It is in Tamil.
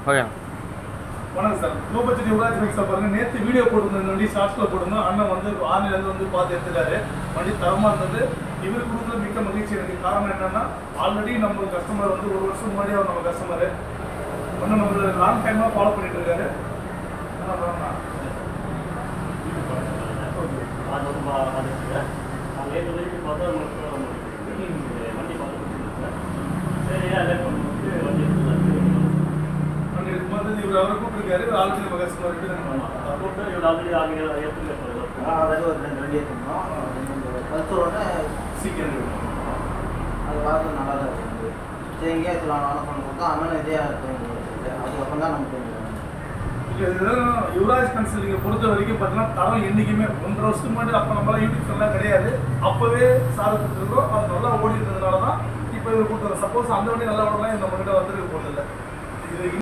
ஓகே. வணக்கம் sir. Low budget Yuvaraj bikes பாருங்க. நேற்று வீடியோ போட்டிருந்தேன், வண்டி ஷார்ட்ஸில் போட்டிருந்தோம். அண்ணன் வந்து ஆன்லைன்லேருந்து வந்து பார்த்து எடுத்துட்டாரு. வண்டி தரமாக இருந்தது. இவர் கொடுக்குற மிக்க மகிழ்ச்சி. எனக்கு காரணம் என்னன்னா, ஆல்ரெடி நம்ம கஸ்டமர் வந்து 1 வருஷம் முன்னாடி அவர் நம்ம கஸ்டமர் ஒன்றும் நம்ம லாங் டைமாக ஃபாலோ பண்ணிட்டு இருக்காரு. இவர் அவரை கூப்பிட்டுருக்காரு. ஆல்ரெடி நம்ம கஸ்டமர் கூப்பிட்டு இவர் ஆல்ரெடி அதாவது ஒரு 2 வண்டி எடுத்துருந்தோம். பல்சரோட சீக்கிரம் அது பார்த்து நல்லா தான் இருக்குது. சரி எங்கேயா சொல்லலாம் பண்ண கொடுத்தோம். அண்ணன் இதே அதுக்கப்புறம் தான் நமக்கு யுவராஜ் கன்சல்டிங்கை பொறுத்த வரைக்கும் பார்த்தீங்கன்னா தரம் என்றைக்குமே 1.5 வருஷத்துக்கு முன்னாடி அப்போ நம்மளால யூடியூப் சேனல்லாம் கிடையாது. அப்போவே சார் கொடுத்துருக்கோம். அது நல்லா ஓடி இருந்ததுனால தான் இப்போ இவர் கொடுத்துருக்கோம். சப்போஸ் அந்த வண்டி நல்லா ஓடலாம் நம்மகிட்ட வந்துருக்க போதில்லை. இது